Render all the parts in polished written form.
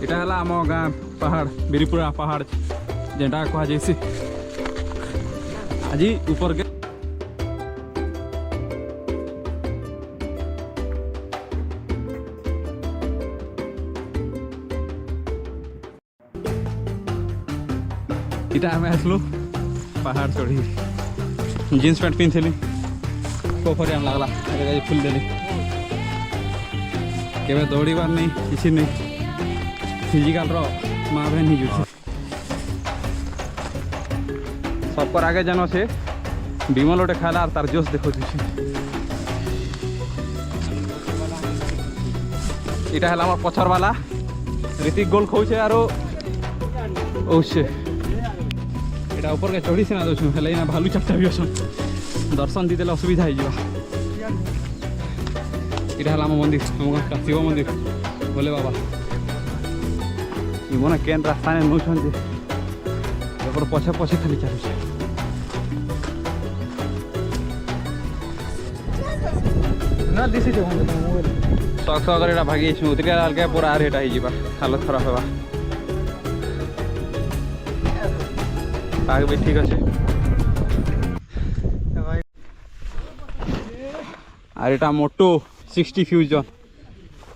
এটা হল আম গাঁ পাহাড় বিরিপুরা পাহাড় যেটা কুহযাইছে আজি উপরকে এটা আমি আসলু পাহাড় চढ़ी जीन्स पैंट पिंधली पोखरी आम लगला फुल देली केवे दौड़ार नहीं किसी नहीं फिजिकाल माँ बहन ही जुटे सबकर आगे जन से विमल गोटे खाला और तार जोश देखो इटा है हमार पछर वाला ऋतिक गोल खोचे आरो ओसे इटा ऊपर के चढ़ी से ना दो हेल्ला ना भालू चार्टा भी अच्छन दर्शन दीदे असुविधा हो इटा है मंदिर आम शिव मंदिर बोले बाबा मन केन रास्ता ने नौन पछे पछे खाली चलुचे शौक शौक भागी उतरिया अलगे पूरा आर एटा हो हालत खराब होगा पाग भी ठीक अच्छे are Etah motto 60 fusion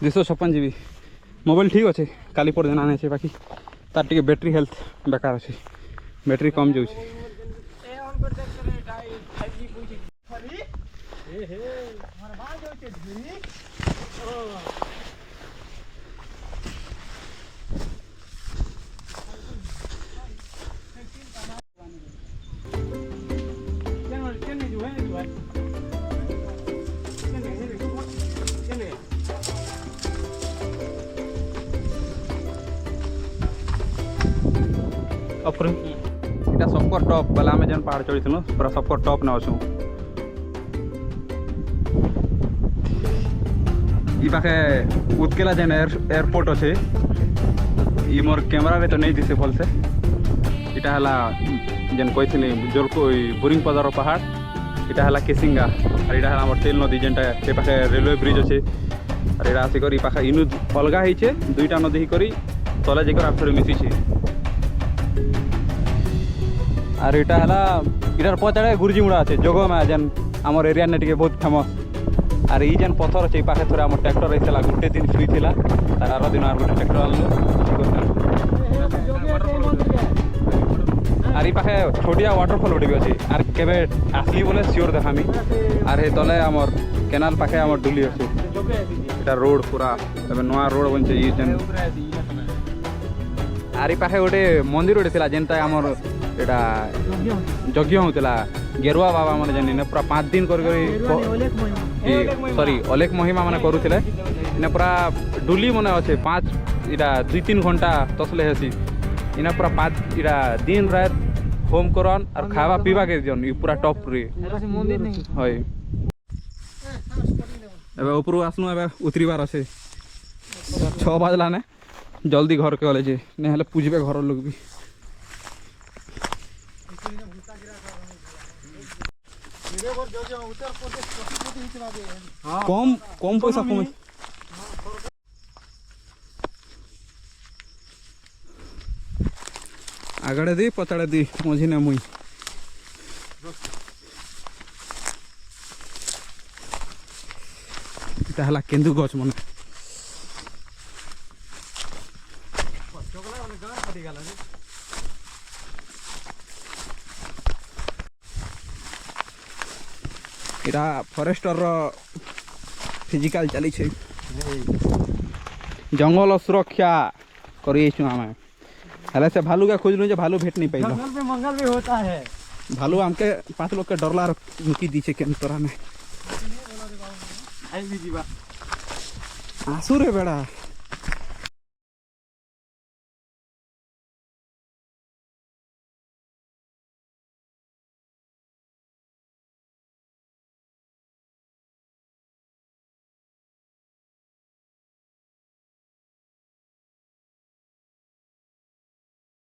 256 GB mobile ठीक अच्छे काली पर दिन आने बाकी तार टे बैटरी हेल्थ बेकार अच्छे बैटरी कम जाऊँ इटा सबको टॉप वाला आम जेन पहाड़ चढ़ी पूरा सबको टॉप न अच्छू पाखे उत्केला जेन एयरपोर्ट अच्छे ये मोर कैमरा रे तो नहीं दिसे भल से इटा हला जेन कही जोलको बोरिंग पदार पहाड़ इटा हला केसिंगा और इटा हला हमर तेल नदी जेनटा ए पाखे रेलवे ब्रिज अच्छे और इटा आसिक पाखे इनु अलगा होइछे दुईटा नदी करी तले जेकर आफरे मिसिछे और इटा हला इटार पचाड़े गुरुजी मुड़ा अच्छे जोग में जेन आमर एरिया ने टिके बहुत फेमस और ये जेन पथर अच्छे पाखे थोड़ा आम ट्रैक्टर रही गोटे दिन फ्री थी आर दिन आर गोटे ट्रैक्टर आनलु और ये पाखे छोटिया वाटरफल गोटे भी अच्छे और केवे आसली बोले सियोर देखामी और हे तले आमर केनाल पाखे आमर डुली अच्छे इटा रोड पूरा नुआ रोड बनছে ये जेन और ये पाखे गोटे मंदिर गोटे थिला जेनटा आमर एटा यज्ञ होता गेरुआ बाबा मैंने जानी पूरा 5 दिन कर सॉरी अलेख महिमा मैंने करूले इने पूरा डुली मन अच्छे 5 इटा 2-3 घंटा तसले हेसी इना पूरा 5 इटा दिन रात होम करन और खावा पीवा के दियन पूरा टॉप रे हय एबे ऊपर आसनु एबे उतरीबार अच्छे 6 बजला ने जल्दी घर के गले जे ने हेले पूजबे घर लोग भी कम कम पैसा कम आगड़े दी पचाड़े दी मझी ने मुई हला केंदु गच मन इटा फॉरेस्टर फिजिकल चली छे जंगल सुरक्षा करिए आम हेले से भालू के खोजलु भालू भेट नहीं पाइल जंगल पे मंगल भी होता है भालू हमके 5 लोग के डरला मुकी दी छे केन तोरा ने आई भी जीवा आसुरे बेड़ा